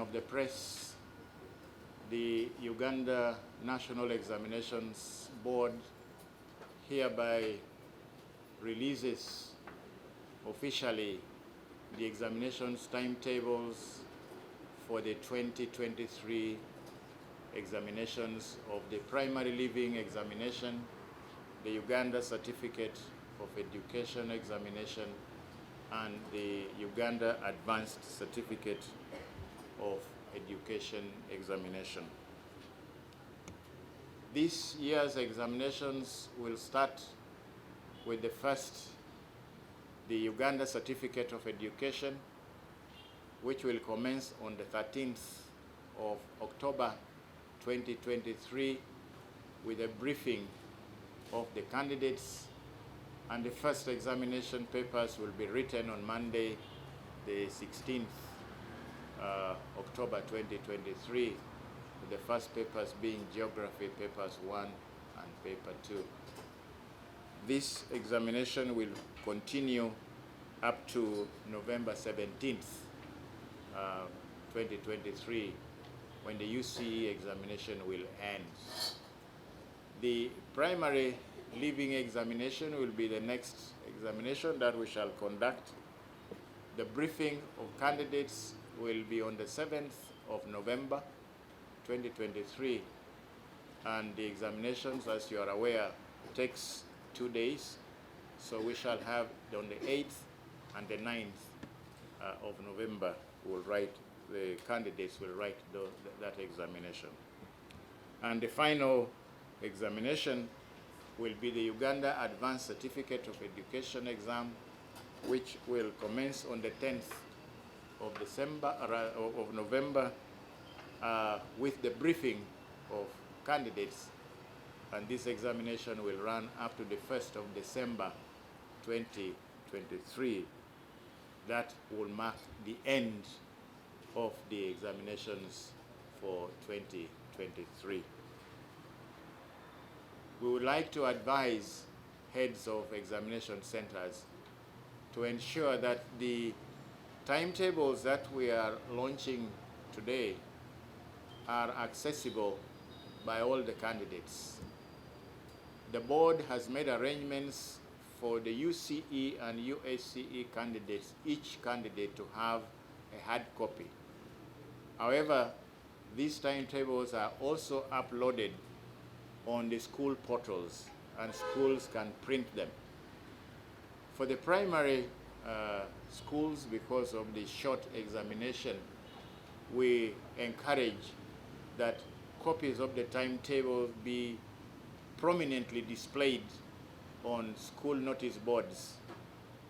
of the press, the Uganda National Examinations Board hereby releases officially the examinations timetables for the 2023 examinations of the primary living examination, the Uganda Certificate of Education examination, and the Uganda Advanced Certificate of Education examination. This year's examinations will start with the first, the Uganda Certificate of Education, which will commence on the 13th of October 2023 with a briefing of the candidates, and the first examination papers will be written on Monday, the 16th October 2023, with the first papers being Geography Papers 1 and Paper 2. This examination will continue up to November 17th, 2023, when the UCE examination will end. The primary living examination will be the next examination that we shall conduct. The briefing of candidates will be on the 7th of November 2023, and the examinations, as you are aware, takes 2 days. So we shall have on the 8th and the 9th of November, the candidates will write that examination. And the final examination will be the Uganda Advanced Certificate of Education exam, which will commence on the 10th of November with the briefing of candidates, and this examination will run up to the 1st of December 2023. That will mark the end of the examinations for 2023. We would like to advise heads of examination centers to ensure that the timetables that we are launching today are accessible by all the candidates. The board has made arrangements for the UCE and USCE candidates, each candidate to have a hard copy. However, these timetables are also uploaded on the school portals, and schools can print them. For the primary schools, because of the short examination, we encourage that copies of the timetable be prominently displayed on school notice boards,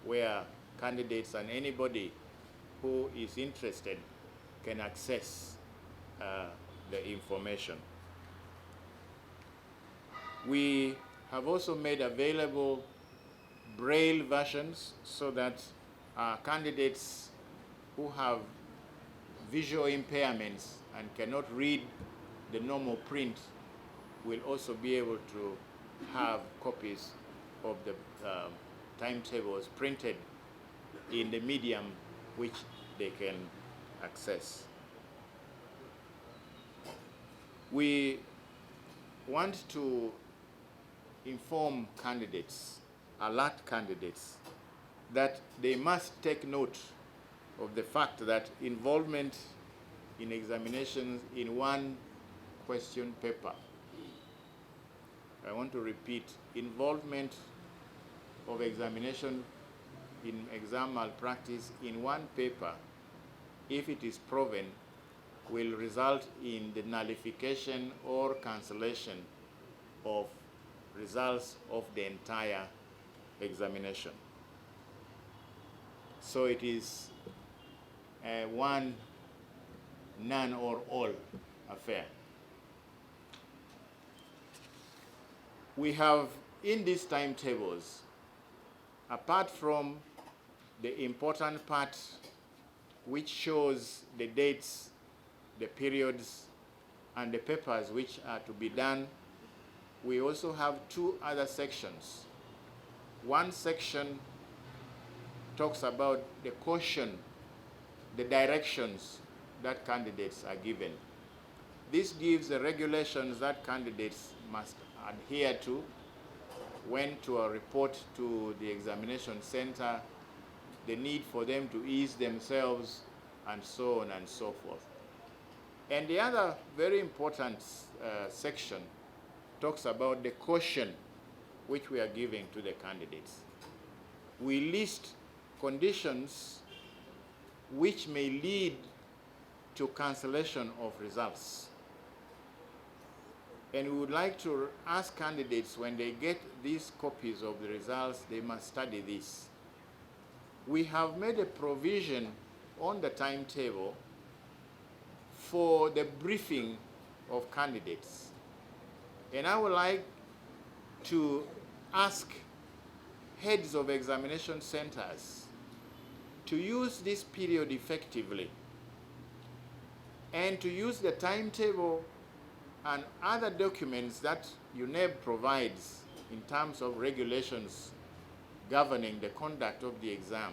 where candidates and anybody who is interested can access the information. We have also made available Braille versions so that candidates who have visual impairments and cannot read the normal print will also be able to have copies of the timetables printed in the medium which they can access. We want to inform candidates, alert candidates, that they must take note of the fact that involvement in examinations in one question paper, I want to repeat, involvement of examination in exam malpractice in one paper, if it is proven, will result in the nullification or cancellation of results of the entire examination. So it is a one, none or all affair. We have in these timetables, apart from the important part which shows the dates, the periods, and the papers which are to be done, we also have two other sections. One section talks about the caution, the directions, that candidates are given. This gives the regulations that candidates must adhere to, when to report to the examination center, the need for them to ease themselves, and so on and so forth. And the other very important section talks about the caution which we are giving to the candidates. We list conditions which may lead to cancellation of results. And we would like to ask candidates, when they get these copies of the results, they must study this. We have made a provision on the timetable for the briefing of candidates. And I would like to ask heads of examination centers to use this period effectively and to use the timetable and other documents that UNEB provides in terms of regulations governing the conduct of the exam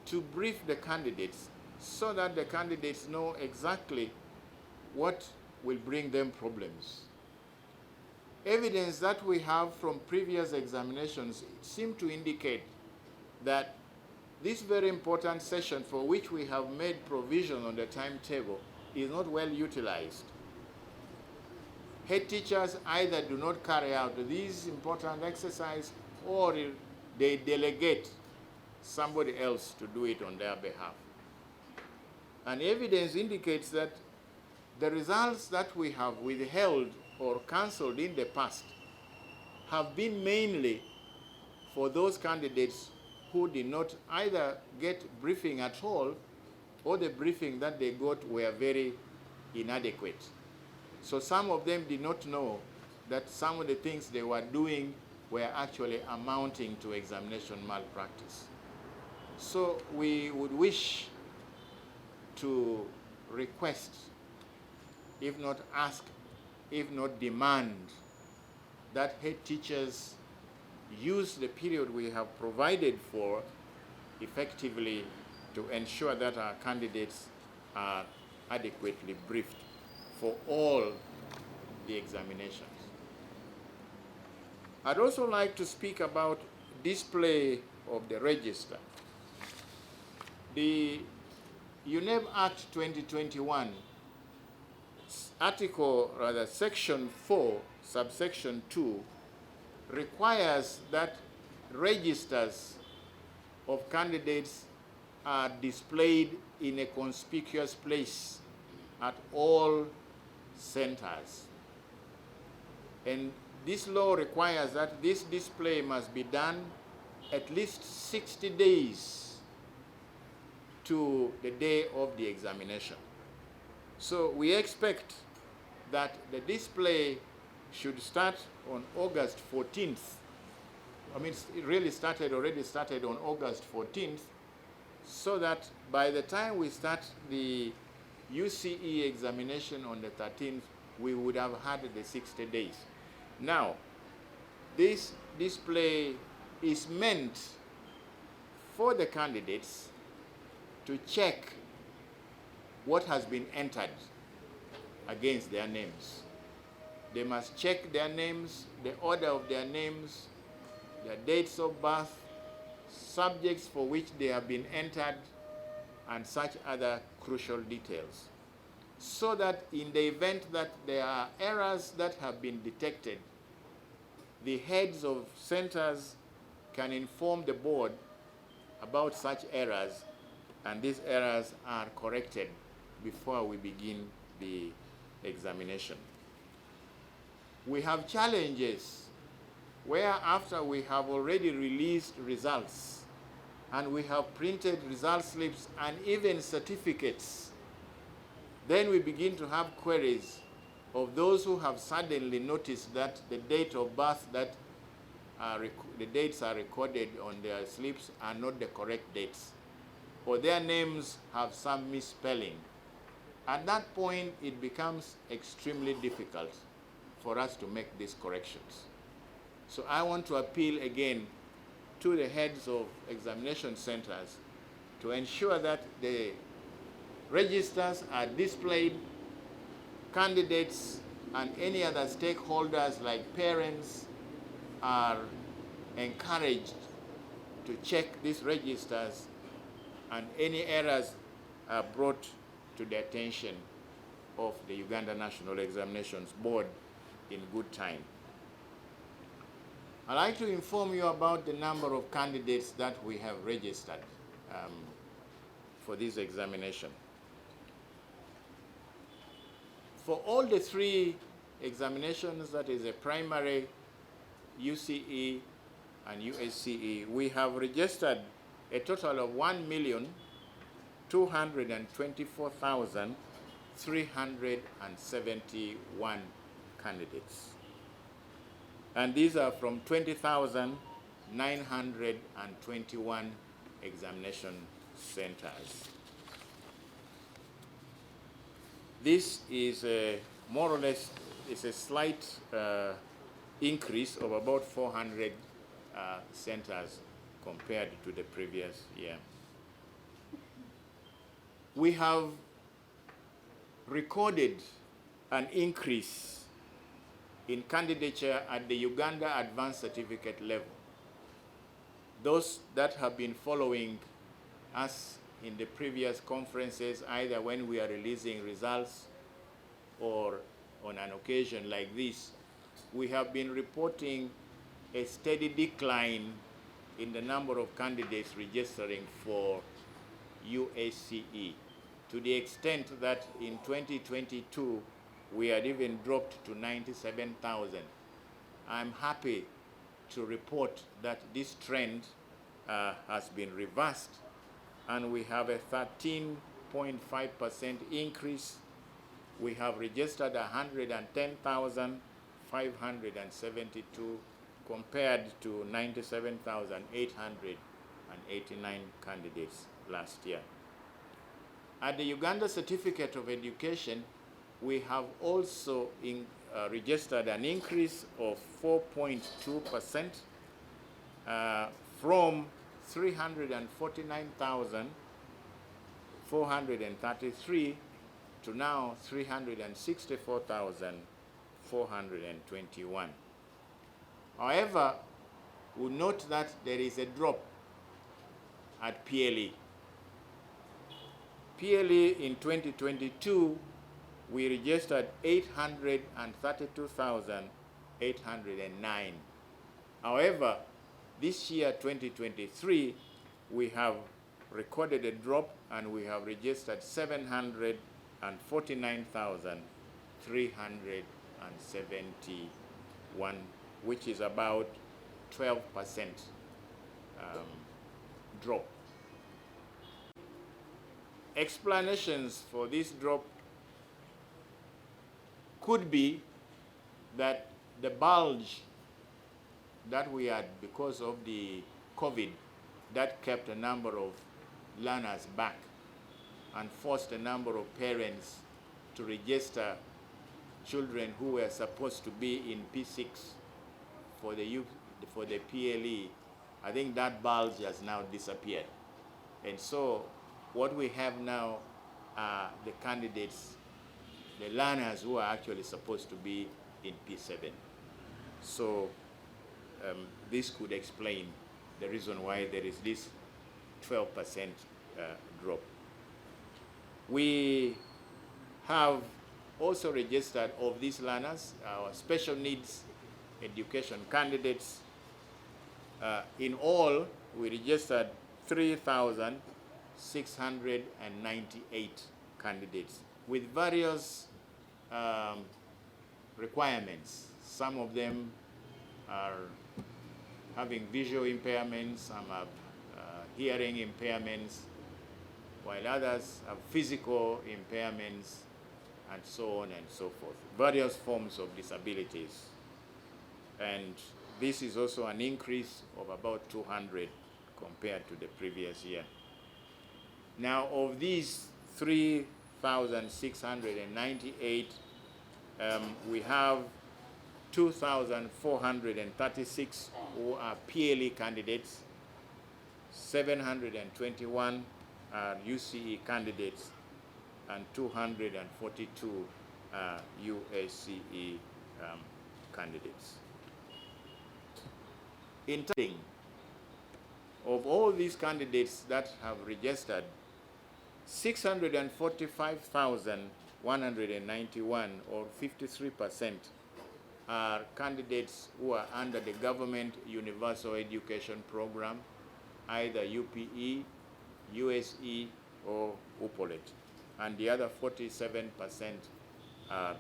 to brief the candidates so that the candidates know exactly what will bring them problems. Evidence that we have from previous examinations seem to indicate that this very important session for which we have made provision on the timetable is not well utilized. Head teachers either do not carry out these important exercises or they delegate somebody else to do it on their behalf. And evidence indicates that the results that we have withheld or cancelled in the past have been mainly for those candidates who did not either get briefing at all or the briefing that they got were very inadequate. So some of them did not know that some of the things they were doing were actually amounting to examination malpractice. So we would wish to request, if not ask, if not demand, that head teachers use the period we have provided for effectively to ensure that our candidates are adequately briefed for all the examinations. I'd also like to speak about display of the register. The UNEB Act 2021, Section 4, subsection 2, requires that registers of candidates are displayed in a conspicuous place at all centers. And this law requires that this display must be done at least 60 days to the day of the examination. So we expect that the display should start on August 14th. I mean, it really already started on August 14th, so that by the time we start the UCE examination on the 13th, we would have had the 60 days. Now, this display is meant for the candidates to check what has been entered against their names. They must check their names, the order of their names, their dates of birth, subjects for which they have been entered, and such other crucial details, so that in the event that there are errors that have been detected, the heads of centers can inform the board about such errors, and these errors are corrected before we begin the examination. We have challenges where, after we have already released results and we have printed result slips and even certificates, then we begin to have queries of those who have suddenly noticed that the date of birth that the dates are recorded on their slips are not the correct dates, or their names have some misspelling. At that point, it becomes extremely difficult for us to make these corrections. So I want to appeal again to the heads of examination centers to ensure that the registers are displayed. Candidates and any other stakeholders like parents are encouraged to check these registers, and any errors are brought to the attention of the Uganda National Examinations Board in good time. I'd like to inform you about the number of candidates that we have registered for this examination. For all the three examinations, that is a primary, UCE, and USCE, we have registered a total of 1,224,371 candidates. And these are from 20,921 examination centers. This is more or less is a slight increase of about 400 centers compared to the previous year. We have recorded an increase in candidature at the Uganda Advanced Certificate level. Those that have been following us in the previous conferences, either when we are releasing results or on an occasion like this, we have been reporting a steady decline in the number of candidates registering for USCE, to the extent that in 2022, we had even dropped to 97,000. I'm happy to report that this trend has been reversed, and we have a 13.5% increase. We have registered 110,572 compared to 97,889 candidates last year. At the Uganda Certificate of Education, we have also registered an increase of 4.2% from 349,433 to now 364,421. However, we note that there is a drop at PLE. PLE in 2022, we registered 832,809. However, this year, 2023, we have recorded a drop, and we have registered 749,371, which is about 12% drop. Explanations for this drop could be that the bulge that we had because of the COVID, that kept a number of learners back and forced a number of parents to register children who were supposed to be in P6 for the PLE. I think that bulge has now disappeared. And so what we have now are the candidates, the learners who are actually supposed to be in P7. So this could explain the reason why there is this 12% drop. We have also registered of these learners, our special needs education candidates. In all, we registered 3,698 candidates with various requirements. Some of them are having visual impairments, some have hearing impairments, while others have physical impairments, and so on and so forth. Various forms of disabilities. And this is also an increase of about 200 compared to the previous year. Now, of these 3,698, we have 2,436 who are PLE candidates, 721 are UCE candidates, and 242 USCE candidates. In terms of all these candidates that have registered, 645,191, or 53%, are candidates who are under the Government Universal Education Program, either UPE, USE, or UPOLET, and the other 47% are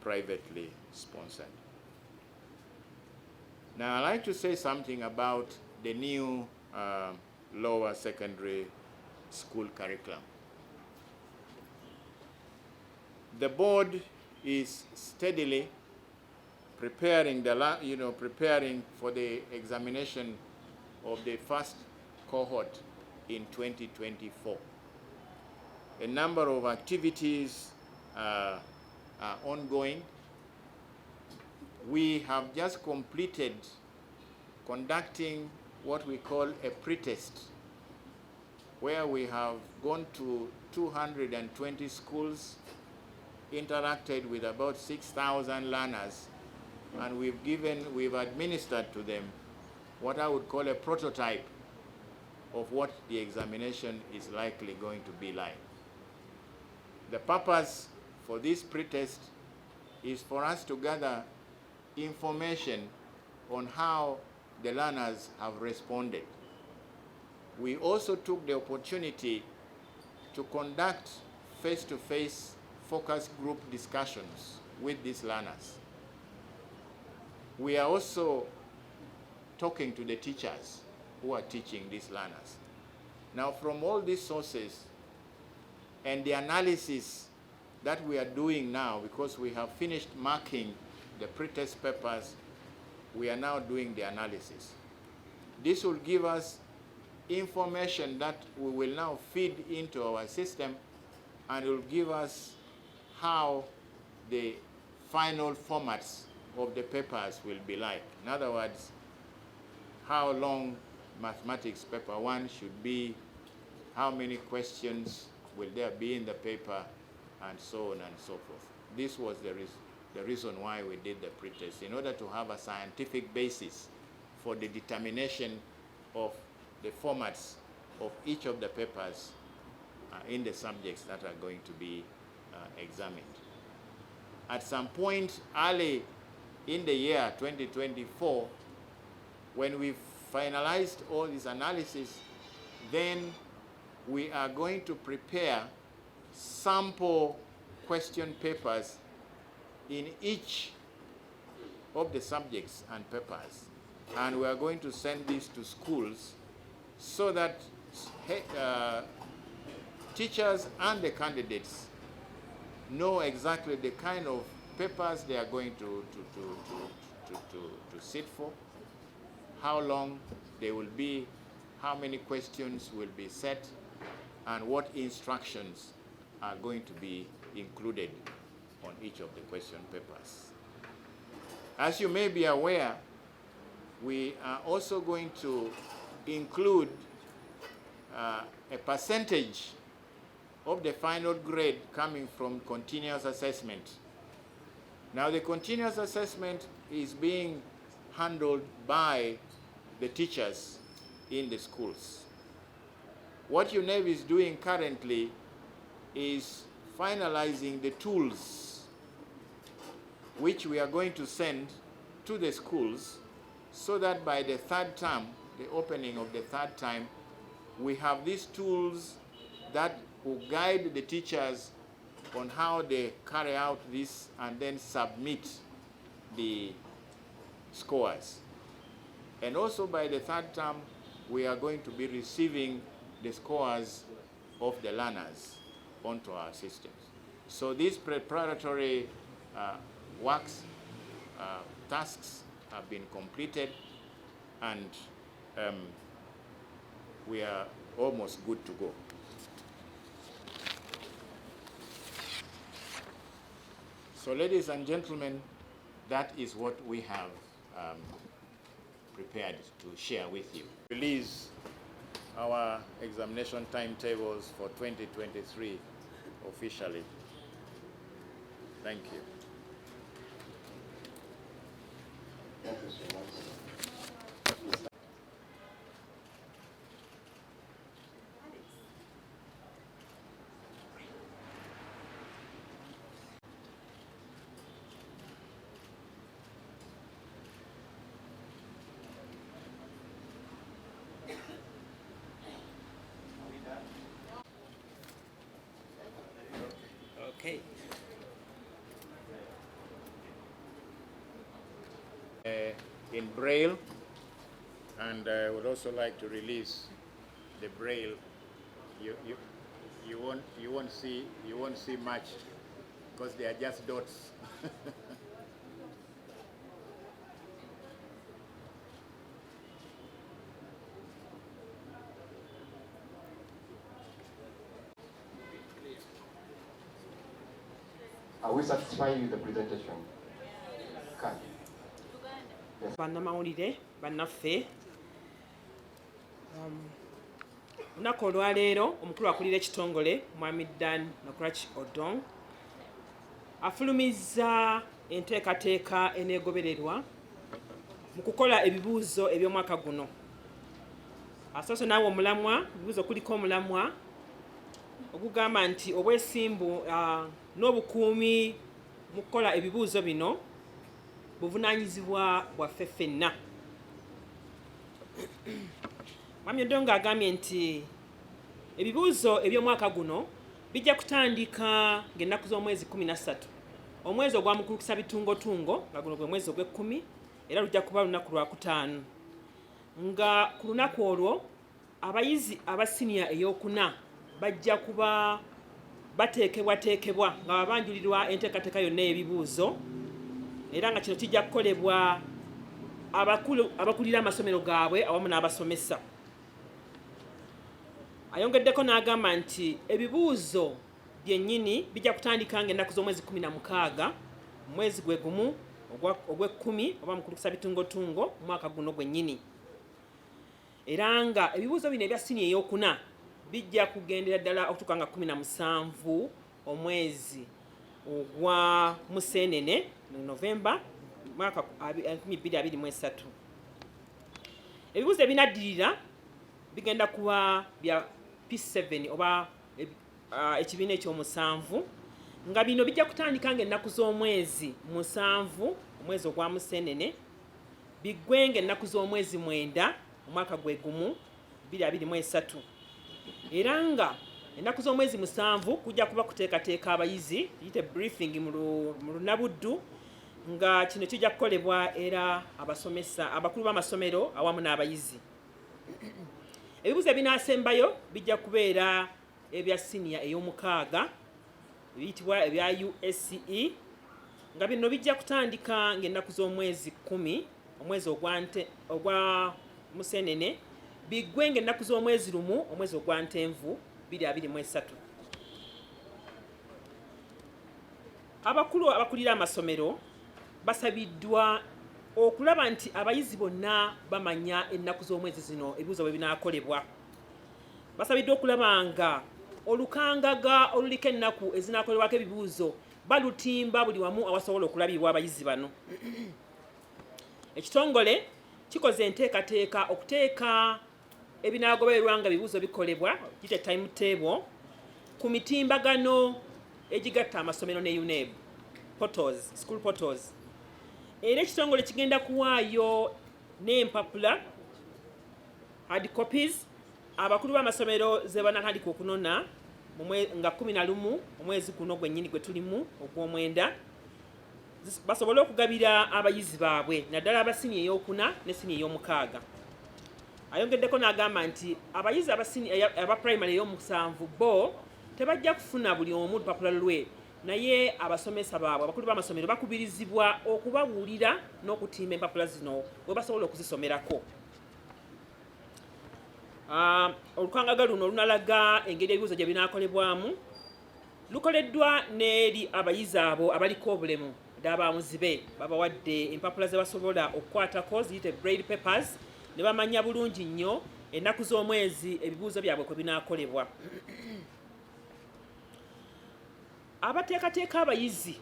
privately sponsored. Now, I'd like to say something about the new lower secondary school curriculum. The board is steadily preparing preparing for the examination of the first cohort in 2024. A number of activities are ongoing. We have just completed conducting what we call a pretest, where we have gone to 220 schools, interacted with about 6,000 learners, and we've administered to them what I would call a prototype of what the examination is likely going to be like. The purpose for this pretest is for us to gather information on how the learners have responded. We also took the opportunity to conduct face-to-face focus group discussions with these learners. We are also talking to the teachers who are teaching these learners. Now, from all these sources and the analysis that we are doing now, because we have finished marking the pretest papers, we are now doing the analysis. This will give us information that we will now feed into our system, and will give us how the final formats of the papers will be like. In other words, how long mathematics paper 1 should be, how many questions will there be in the paper, and so on and so forth. This was the reason why we did the pretest, in order to have a scientific basis for the determination of the formats of each of the papers in the subjects that are going to be examined. At some point early in the year 2024, when we've finalized all this analysis, then we are going to prepare sample question papers in each of the subjects and papers. And we are going to send these to schools so that teachers and the candidates know exactly the kind of papers they are going to sit for, how long they will be, how many questions will be set, and what instructions are going to be included on each of the question papers. As you may be aware, we are also going to include a percentage of the final grade coming from continuous assessment. Now, the continuous assessment is being handled by the teachers in the schools. What UNEB is doing currently is finalizing the tools which we are going to send to the schools, so that by the third term, the opening of the third term, we have these tools that will guide the teachers on how they carry out this and then submit the scores. And also by the third term, we are going to be receiving the scores of the learners onto our systems. So these preparatory tasks have been completed, and we are almost good to go. So, ladies and gentlemen, that is what we have prepared to share with you. Release our examination timetables for 2023 officially. Thank you. Thank you so much. Okay. In Braille, and I would also like to release the Braille. You won't see much because they are just dots. Are we satisfied with the presentation? Can. Yes. Bannamawulire bannaffe, lunaku olwaleero omukulu akulira ekitongole Mwami Dan Nakurach Odong afulumizza enteekateeka eneegobererwa mu kukola ebibuuzo eby'omwaka guno. Asoose naawe omulamwa, ebibuuzo kuliko omulamwa ogugamba nti obwesimbu n'obukuumi mu kukola ebibuuzo bino buvunaanyizibwa bwaffe ffenna. Mwami Odong agambye nti ebibuuzo eby'omwaka guno bijja kutandika ng'ennaku z'omwezi 13, omwezi ogwamukulukisa bitungotungo nga guno gwe mwezi ogw'ekkumi, era lujja kuba lunaku lwa kutaano. Nga ku lunaku olwo abayizi aba siniya ey'okuna bajja kuba bateekebwateekebwa nga babanjulirwa enteekateeka yonna y'ebibuuzo, era nga kino kijja kukolebwa abakulira amasomero gaabwe awamu n'abasomesa. Ayongeddeko n'agamba nti ebibuuzo byennyini bijja kutandika ng'ennaku z'omwezi 16 mu mwezi gwe gumu ogw'ekkumi oba mukulukisa bitungotungo mu mwaka guno gwennyini. Era nga ebibuuzo bino ebya siniya ey'okuna bijja kugendera ddala okutuuka nga 17 omwezi ogwa Museenene mu Novemba mwaka 2023. Ebibuuzo ebinaddirira bigenda kuba bya P7 oba ekibiina ekyomusanvu, nga bino bijja kutandika ng'ennaku z'omwezi 7 omwezi ogwa Museenene, biggwe ng'ennaku z'omwezi 9 omwaka gwe gumu 2023. Era nga ennaku z'omwezi 7 kujja kuba kuteekateeka abayizi, tuyite briefing mu lunabuddu, nga kino kijja kukolebwa era abasomesa abakulu b'amasomero awamu n'abayizi. Ebibuuzo ebinaasembayo bijja kubeera ebya siniya ey'omukaaga biyitibwa ebya USCE, nga bino bijja kutandika ng'ennaku z'omwezi 10 omwezi ogwa Museenene, biggwe ng'ennaku z'omwezi 1 omwezi ogwa Ntenvu 2023. Abakulu abakulira amasomero basabiddwa okulaba nti abayizi bonna bamanya ennaku z'omwezi zino ebibuuzo bwe binaakolebwa. Basabiddwa okulaba nga olukangaga oluliko ennaku ezinaakolebwako ebibuuzo balutimba buli wamu awasobola okulabirwa abayizi bano. Ekitongole kikoze enteekateeka okuteeka ebinaagobererwa nga ebibuuzo bikolebwa, kiyite timetable, ku mitimbagano egigatta amasomero ne UNEB portals, school portals. Era ekitongole kigenda kuwaayo n'empapula hard copies abakulu b'amasomero ze banatandika okunona nga 11 omwezi guno gwennyini gwe tulimu ogw'omwenda, basobole okugabira abayizi baabwe naddala aba siniya ey'okuna ne siniya ey'omukaaga. Ayongeddeko n'agamba nti abayizi aba primary ey'omusanvu bo tebajja kufuna buli omu lupapula lwe, naye abasomesa baabwe abakulu b'amasomero bakubirizibwa okubabuulira n'okutimba empapula zino bwe basobola okuzisomerako. Olukangaga luno olunalaga engeri ebibuuzo gye binaakolebwamu lukoleddwa n'eri abayizi abo abaliko obulemu n'abamuzibe, babawadde empapula ze basobola okukwatako ziyite braille papers, ne bamanya bulungi nnyo ennaku z'omwezi ebibuuzo byabwe kwe binaakolebwa. abateekateeka abayizi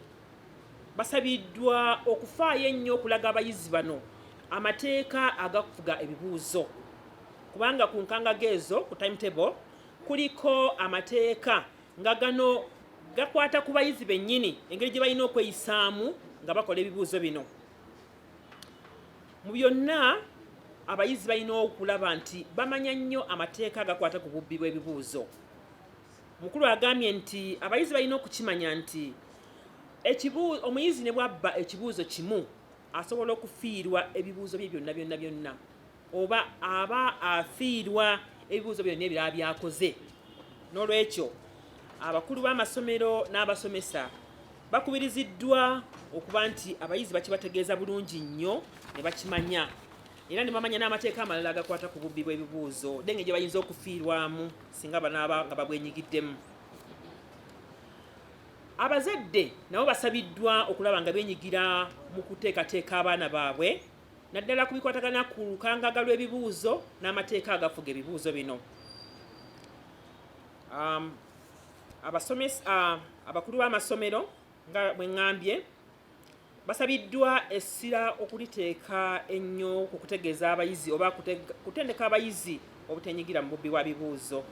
basabiddwa okufaayo ennyo okulaga abayizi bano amateeka agafuga ebibuuzo kubanga ku nkangage ezo ku timetable kuliko amateeka nga gano gakwata ku bayizi bennyini engeri gye balina okweyisaamu nga bakola ebibuuzo bino. Mu byonna abayizi balina okulaba nti bamanya nnyo amateeka agakwata ku bubbi bw'ebibuuzo. Mukulu agambye nti abayizi balina okukimanya nti omuyizi ne bw'abba ekibuuzo kimu asobola okufiirwa ebibuuzo bye byonna oba aba afiirwa ebibuuzo byonna ebirala byakoze. N'olwekyo abakulu b'amasomero n'abasomesa bakubiriziddwa okuba nti abayizi bakibategeeza bulungi nnyo ne bakimanya era ne bamanya n'amateeka amalala agakwata ku bubbi bw'ebibuuzo denge gye bayinza okufiirwamu singa banaaba nga babwenyigiddemu. Abazadde nabo basabiddwa okulaba nga beenyigira mu kuteekateeka abaana baabwe naddala ku bikwatagana ku lukangaga lw'ebibuuzo n'amateeka agafuga ebibuuzo bino. Abakulu b'amasomero nga bwe ŋŋambye basabiddwa essira okuliteeka ennyo ku kutegeeza abayizi oba kutendeka abayizi obuteenyigira mu bubbi bwa bibuuzo.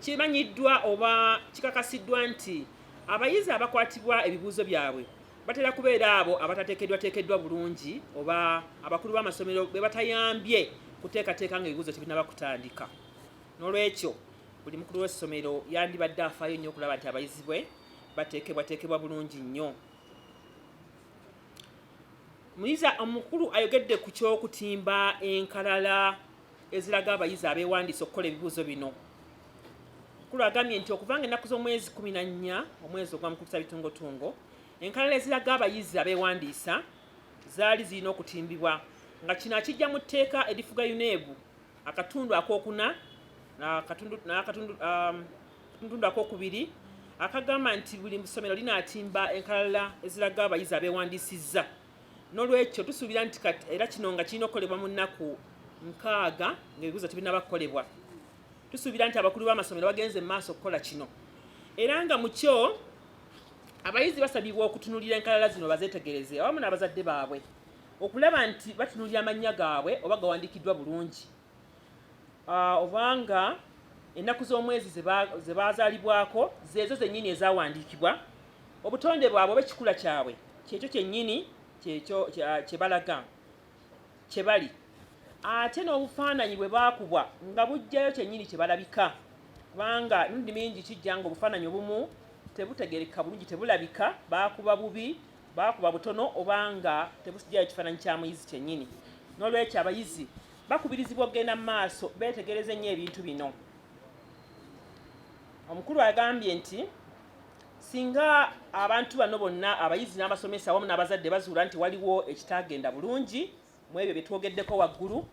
Kimanyiddwa oba kikakasiddwa nti abayizi abakwatibwa ebibuuzo byabwe batera kubeera abo abatateekeddwateekeddwa bulungi oba abakulu b'amasomero be batayambye kuteekateeka nga ebibuuzo tebinaba kutandika. N'olwekyo buli mukulu w'essomero yandibadde afaayo nnyo okulaba nti abayizi bwe bateekebwateekebwa bulungi nnyo. Muyizi omukulu ayogedde ku ky'okutimba enkalala eziraga abayizi abeewandiisa okukola ebibuuzo bino. Mukulu agambye nti okuva nga ennaku z'omwezi 14 omwezi ogw'Amukuusa bitungotungo enkalala eziraga abayizi abeewandiisa zaali zirina okutimbibwa nga kino akijja mu tteeka erifuga UNEB akatundu akokuna akatundu akokubiri akagamba nti buli ssomero linaatimba enkalala eziraga abayizi abeewandiisizza. N'olwekyo tusuubira nti era kino nga kirina okukolebwa mu nnaku 6 ng'ebibuuzo tebinaba kukolebwa. Tusuubira nti abakulu b'amasomero bagenze mu maaso okukola kino era nga mu kyo abayizi basabibwa okutunulira enkalala zino bazeetegereze awamu n'abazadde baabwe okulaba nti batunulira amannya gaabwe oba gawandiikiddwa bulungi obanga ennaku z'omwezi ze baazaalibwako zeezo zennyini ezawandiikibwa obutonde bwabwe oba ekikula kyabwe kyekyo kyennyini kye balaga kye bali ate n'obufaananyi bwe baakubwa nga bujjayo kyennyini kye balabika kubanga emirundi mingi kijja nga obufaananyi obumu tebutegereka bulungi tebulabika baakuba bubi baakuba butono obanga tebusijjayo ekifaananyi kya muyizi kyennyini. N'olwekyo abayizi bakubirizibwa okugenda mu maaso beetegereze nnyo ebintu bino. Omukulu agambye nti singa abantu bano bonna abayizi n'abasomesa awamu n'abazadde bazuula nti waliwo ekitaagenda bulungi mu ebyo bye twogeddeko waggulu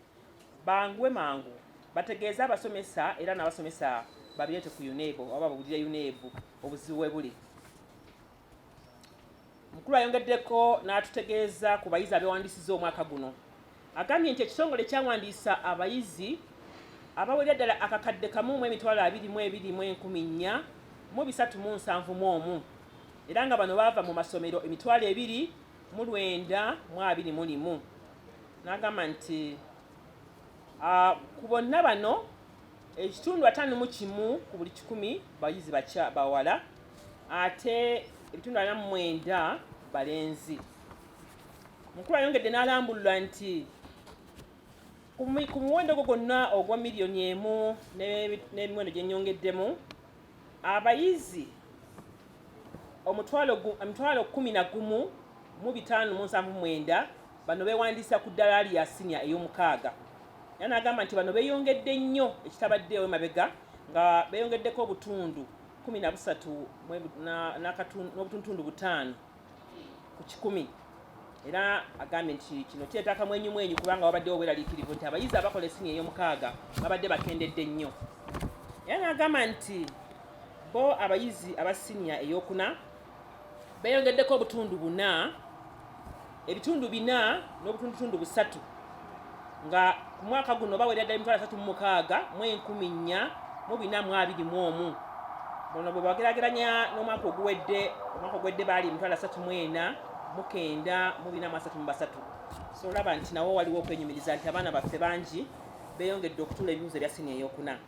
bangwe mangu bategeeze abasomesa era n'abasomesa babireete ku UNEB oba babuulire UNEB obuzibu we buli. Omukulu ayongeddeko n'atutegeeza ku bayizi abeewandiisizza omwaka guno. Agambye nti ekitongole kyawandiisa abayizi abawerera ddala akakadde kamu mu emitwalo 22,471 era nga bano baava mu masomero emitwalo 2,921. N'agamba nti ku bonna bano ekitundu 51 ku buli 100 bayizi bawala ate ebitundu 49 balenzi. Omukulu ayongedde n'alambulula nti ku muwendo gwo gwonna ogwa miliyoni 1 n'emiwendo gye nnyongeddemu abayizi omutwalo 11,579 bano beewandiisa ku ddala lya siniya ey'omukaaga. Era n'agamba nti bano beeyongedde nnyo ekitabaddeewo emabega nga beeyongeddeko obutundu 13 n'obutundu 5 ku 100. Era agambye nti kino kireeta akamwenyumwenyu kubanga wabaddewo obweraliikirivu nti abayizi abakola esiniya ey'omukaaga babadde bakendedde nnyo. Era n'agamba nti bo abayizi aba siniya ey'okuna beeyongeddeko obutundu 4 ebitundu 4 n'obutundu 3 nga ku mwaka guno bawerera ddala 36,421. bono bwe bagerageranya n'omwaka oguwedde baali 3,493 so olaba nti nawo waliwo okwenyumiriza nti abaana baffe bangi beeyongedde okutuula ebibuuzo ebya siniya ey'okuna.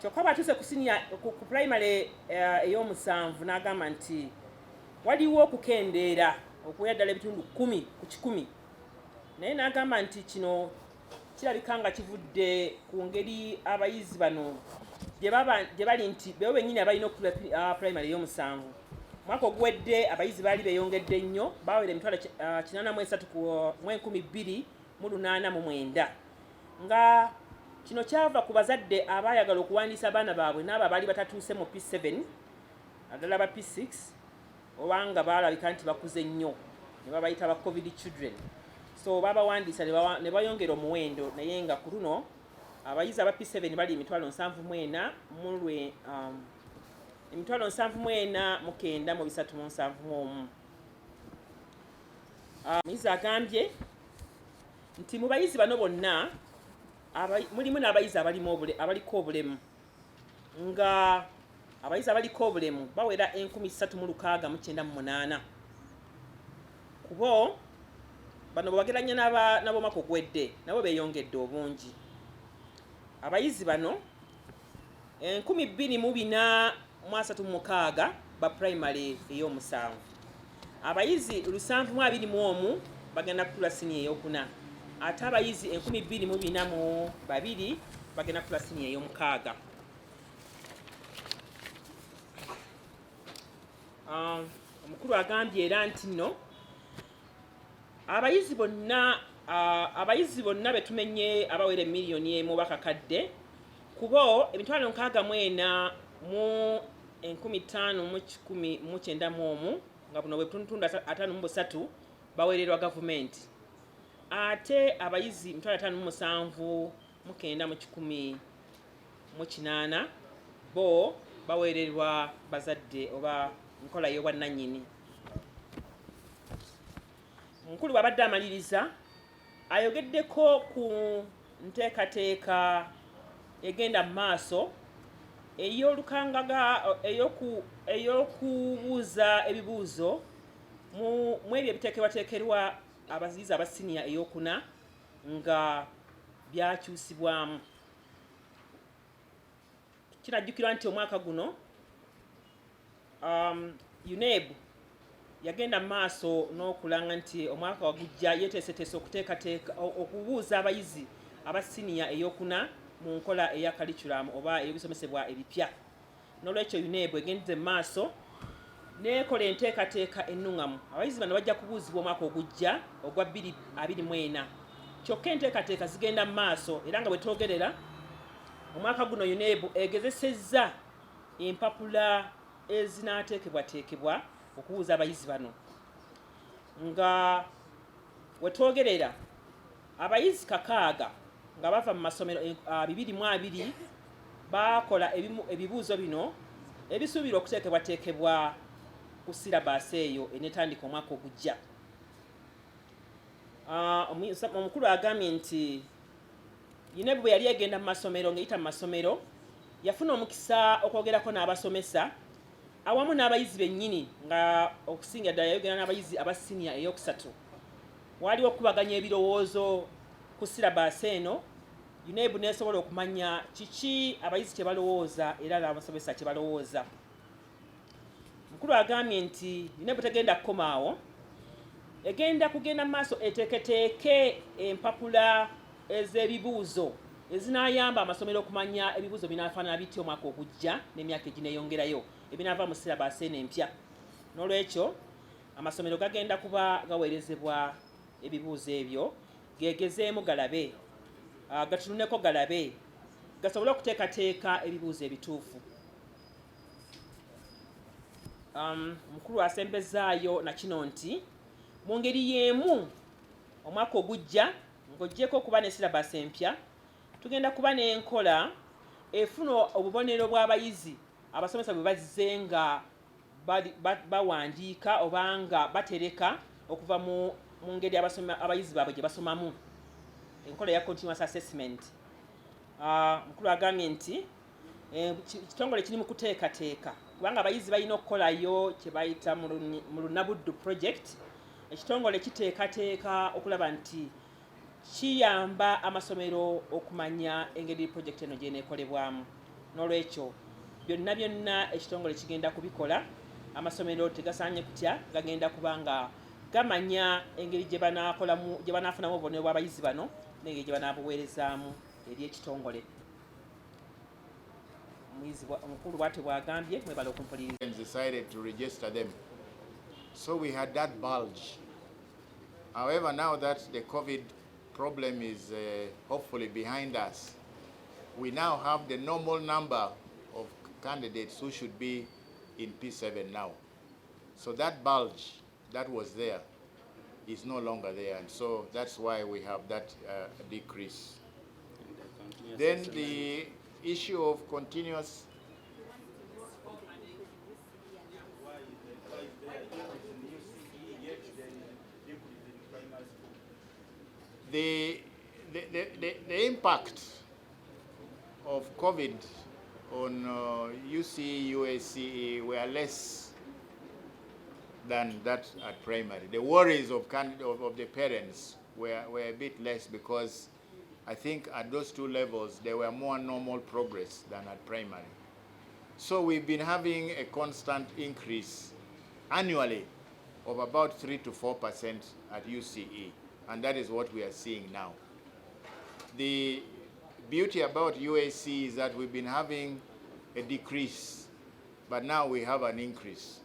Kyokka batuuse ku primary ey'omusanvu n'agamba nti waliwo okukendeera okuwera ddala ebitundu 10 ku 100 naye n'agamba nti kino kirabika nga kivudde ku ngeri abayizi bano gye bali nti bewo bennyini abalina okutula primary ey'omusanvu. Mwaka oguwedde abayizi baali beeyongedde nnyo baawera 83,289 nga kino kyava ku bazadde abaayagala okuwandiisa abaana baabwe n'abo abaali batatuuse mu P7 naddala ba P6 obanga baalabika nti bakuze nnyo ne babayita ba covid children so babawandiisa ne bayongera omuwendo naye nga ku luno abayizi aba P7 bali 74,971. Omuyizi agambye nti mu bayizi bano bonna mulimu n'abayizi abaliko obulemu nga abayizi abaliko obulemu bawera 3,698 kubo bano bageranya n'abomwaka ogwedde nabo beeyongedde obungi. Abayizi bano 2,436 ba primary ey'omusanvu, abayizi 721 bagenda kutula siniya ey'okuna ate abayizi 2,442 bagenda kutula siniya ey'omukaaga. Omukulu agambye era nti nno abayizi bonna betumenye abawera emiliyoni emu bakakadde kubo 64,591 nga buno bwe tundu 53 bawererwa gavumenti ate abayizi 57,918 bo bawererwa bazadde oba nkola y'obwannannyini. Omukulu bw'abadde amaliriza ayogeddeko ku nteekateeka egenda mu maaso ey'okubuuza ebibuuzo mu ebyo ebiteekerwateekerwa abayizi aba siniya ey'okuna nga byakyusibwamu. Kirajjukirwa nti omwaka guno UNEB yagenda mu maaso n'okulanga nti omwaka wagujja yeeteeseteese okuteekateeka okubuuza abayizi aba siniya ey'okuna mu nkola eya curriculum oba ey'ebisomesebwa ebipya. N'olwekyo UNEB egenze mu maaso n'ekola enteekateeka ennungamu. Abayizi bano bajja kubuuzibwa omwaka ogujja ogwa 2024 kyokka enteekateeka zigenda mu maaso era nga bwe twogerera omwaka guno UNEB egezesezza empapula ezinaateekebwateekebwa okubuuza abayizi bano nga wetwogerera abayizi 6 nga bava mu masomero 220 bakola ebibuuzo bino ebisuubirwa okuteekebwateekebwa ku sirabaasi eyo enetandika omwaka ogujja. Omukulu agambye nti UNEB bwe yali egenda mu masomero ng'eyita mu masomero yafuna omukisa okwogerako n'abasomesa awamu n'abayizi bennyini nga okusinga ddala yayogera n'abayizi aba siniya ey'okusatu. Waliwo okubaganya ebirowoozo ku sirabaasi eno UNEB nesobola okumanya kiki abayizi kye balowooza era n'abasomesa kye balowooza. Mukulu agambye nti UNEB tegenda kukomaawo, egenda kugenda mu maaso eteeketeeke empapula ez'ebibuuzo ezinaayamba amasomero okumanya ebibuuzo binaafaanana bitya omwaka ogujja n'emyaka egineeyongerayo ebinaava mu sirabaasi eno empya. N'olwekyo amasomero gagenda kuba gaweerezebwa ebibuuzo ebyo geegezeemu galabe gatununeko galabe gasobole okuteekateeka ebibuuzo ebituufu. Omukulu asembezaayo na kino nti mu ngeri y'emu omwaka ogujja ng'oggyeko okuba ne sirabaasi empya tugenda kuba n'enkola efuna obubonero bw'abayizi abasomesa bwe bazze nga bawandiika oba nga batereka okuva mu ngeri abayizi baabwe gye basomamu, enkola ya continuous assessment. Mukulu agambye nti ekitongole kiri mu kuteekateeka kubanga abayizi balina okukolayo kye bayita mu lunabuddu project. Ekitongole kiteekateeka okulaba nti kiyamba amasomero okumanya engeri project eno gy'eneekolebwamu. N'olwekyo byonna ekitongole kigenda kubikola. Amasomero tegasaanye kutya, gagenda kubanga gamanya engeri gye banaafunamu obubonero bw'abayizi bano n'engeri gye banaabuweerezaamu eri ekitongole. Omukulu bw'atyo bw'agambye, mwebala okumpuliriza. Decided to register them. So we had that bulge. However, now that the COVID problem is hopefully behind us, we now have the normal number of candidates who should be in P7 now. So that bulge that was there is no longer there, and so that's why we have that decrease. Then the issue of continuous the impact of COVID on UCE, UACE were less than that at primary. The worries of the parents were a bit less because I think at those two levels there were more normal progress than at primary. So we've been having a constant increase annually of about 3 to 4% at UCE, and that is what we are seeing now. The beauty about UAC is that we've been having a decrease, but now we have an increase.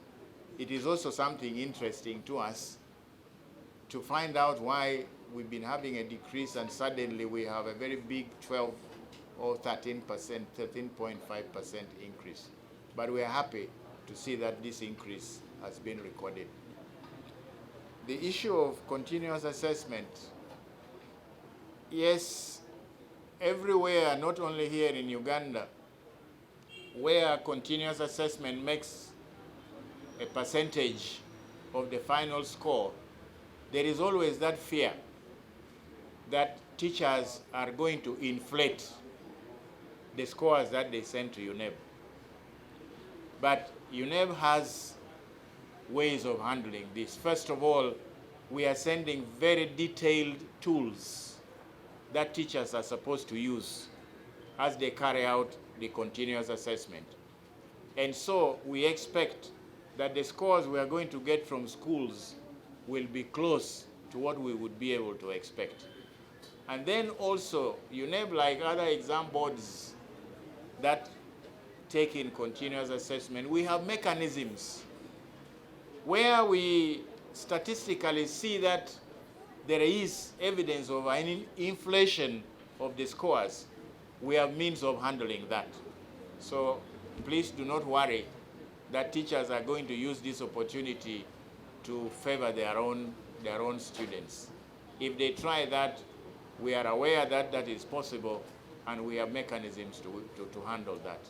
It is also something interesting to us to find out why we've been having a decrease and suddenly we have a very big 12 or 13%, 13.5% increase. But we are happy to see that this increase has been recorded. The issue of continuous assessment, yes, everywhere, not only here in Uganda, where continuous assessment makes a percentage of the final score, there is always that fear that teachers are going to inflate the scores that they send to UNEB. But UNEB has ways of handling this. First of all, we are sending very detailed tools that teachers are supposed to use as they carry out the continuous assessment. And so we expect that the scores we are going to get from schools will be close to what we would be able to expect. And then also, UNEB, like other exam boards that take in continuous assessment, we have mechanisms where we statistically see that there is evidence of an inflation of the scores. We have means of handling that. So please do not worry that teachers are going to use this opportunity to favor their own students. If they try that, we are aware that that is possible and we have mechanisms to handle that.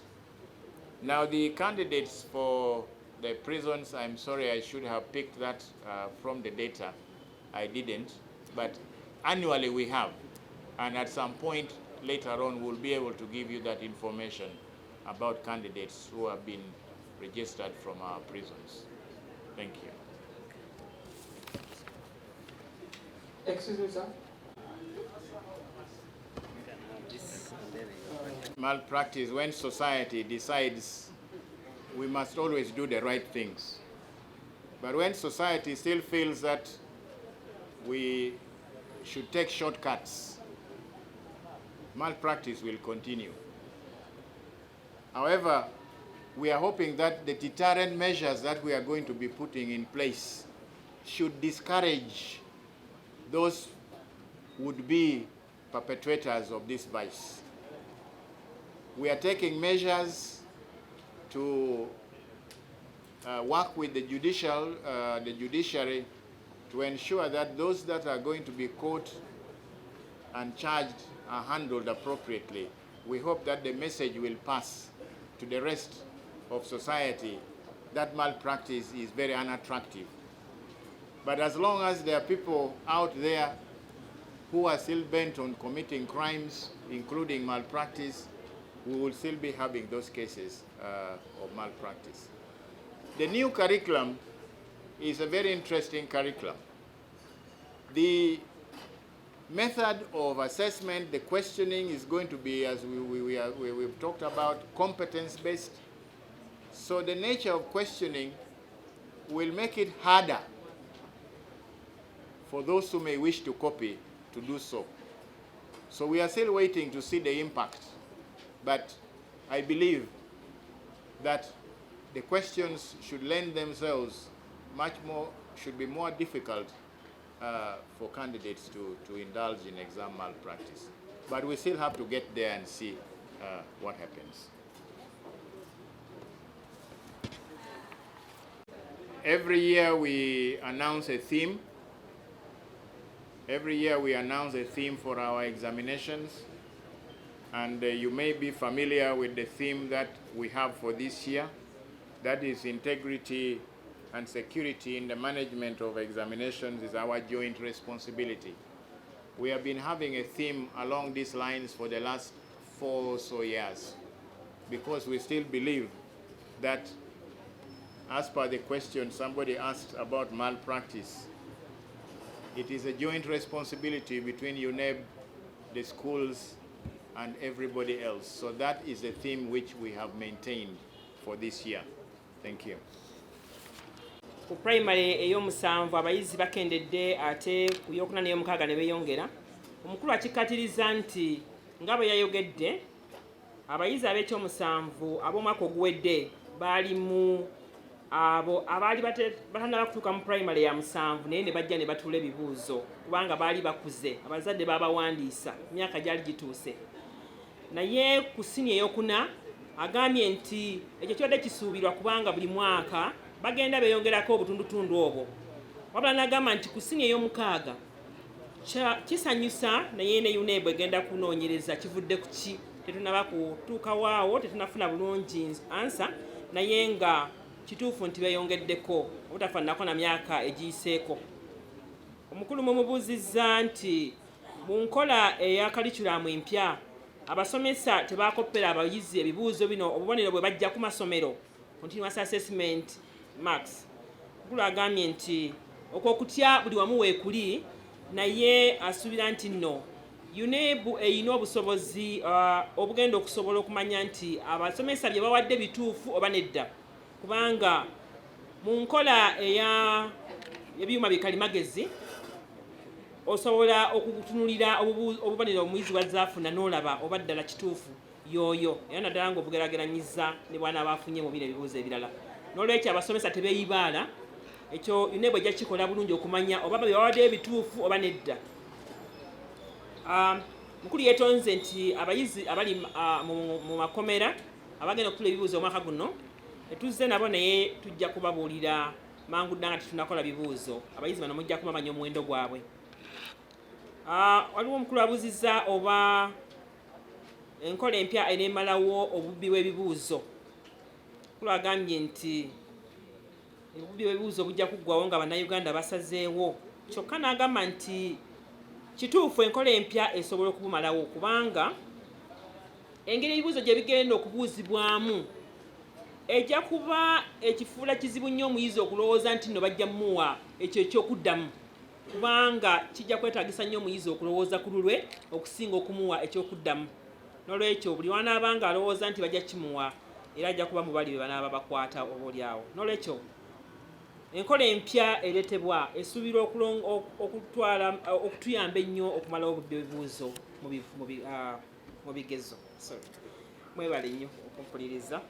Now the candidates for the prisons, I'm sorry, I should have picked that from the data. I didn't, but annually we have. And at some point later on, we'll be able to give you that information about candidates who have been registered from our prisons. Thank you. Excuse me, sir. Malpractice, when society decides we must always do the right things. But when society still feels that we should take shortcuts, malpractice will continue. However, we are hoping that the deterrent measures that we are going to be putting in place should discourage those would-be perpetrators of this vice. We are taking measures to work with the judiciary to ensure that those that are going to be caught and charged are handled appropriately. We hope that the message will pass to the rest of society that malpractice is very unattractive. But as long as there are people out there who are still bent on committing crimes, including malpractice, we will still be having those cases of malpractice. The new curriculum is a very interesting curriculum. The method of assessment, the questioning is going to be, as we've talked about, competence-based. So the nature of questioning will make it harder for those who may wish to copy to do so. So we are still waiting to see the impact. But I believe that the questions should lend themselves should be more difficult for candidates to indulge in exam malpractice. But we still have to get there and see what happens. Every year we announce a theme. Every year we announce a theme for our examinations. And you may be familiar with the theme that we have for this year. That is integrity and security in the management of examinations is our joint responsibility. We have been having a theme along these lines for the last 4 or so years because we still believe that, as per the question somebody asked about malpractice, it is a joint responsibility between UNEB, the schools, and everybody else. So that is the theme which we have maintained for this year. Thank you. Ku primary ey'omusanvu abayizi bakendedde ate ku yokuna n'ey'omukaaga ne beeyongera. Omukulu akikkaatiriza nti nga bwe yayogedde abayizi ab'ekyomusanvu ab'omwaka oguwedde baali mu abo abaali batannaba kutuuka mu primary ya musanvu naye ne bajja ne batuula ebibuuzo kubanga baali bakuze abazadde baabawandiisa emyaka gyali gituuse. Naye ku sini ey'okuna agambye nti ekyo kibadde kisuubirwa kubanga buli mwaka bagenda beeyongerako obutundutundu obwo. Wabula n'agamba nti ku sini ey'omukaaga kisanyusa naye ne UNEB egenda kunoonyereza kivudde ku ki, tetunaba kutuuka waawo, tetunafuna bulungi ansa, naye nga kituufu nti beeyongeddeko obutafaanako na myaka egiyiseeko. Omukulu mumubuuzizza nti mu nkola eya curriculum empya abasomesa tebakoppera abayizi ebibuuzo bino obubonero bwe bajja ku masomero, continuous assessment marks. Omukulu agambye nti okw'okutya buli wamu weekuli, naye asuubira nti nno UNEB eyina obusobozi obugenda okusobola okumanya nti abasomesa bye bawadde bituufu oba nedda, kubanga mu nkola ebyuma bikalimagezi osobola okutunulira obubonero omuyizi bw'azzaafuna n'olaba oba ddala kituufu y'oyo, era naddala ng'obugerageranyiza ne bwana baafunye mu bino ebibuuzo ebirala. N'olwekyo abasomesa tebeeyibaala, ekyo UNEB ejja kikola bulungi okumanya oba bye bawaddeyo ebituufu oba nedda. Mukulu yeetonze nti abayizi abali mu makomera abagenda okutula ebibuuzo omwaka guno tuzze nabo naye tujja kubabuulira mangu ddanga tetunakola bibuuzo. Abayizi bano mujja kumamanya omuwendo gwabwe. Waliwo omukulu abuuzizza oba enkola empya eneemalawo obubbi bw'ebibuuzo. Omukulu agambye nti obubbi bw'ebibuuzo bujja kuggwawo nga bannayuganda basazeewo, kyokka n'agamba nti kituufu enkola empya esobola okubumalawo kubanga engeri ebibuuzo gye bigenda okubuuzibwamu ejja kuba ekifuula kizibu nnyo omuyizi okulowooza nti nno bajja mmuwa ekyo ekyokuddamu, kubanga kijja kwetaagisa nnyo omuyizi okulowooza ku lulwe okusinga okumuwa ekyokuddamu. N'olwekyo buli wanaabanga alowooza nti bajja kimuwa era ajja kuba mubali be banaaba bakwata oboolyawo. N'olwekyo enkola empya ereetebwa esuubirwa okutuyamba ennyo okumalawo obubbi bw'ebibuuzo mu bigezo. Mwebale nnyo okumpuliriza.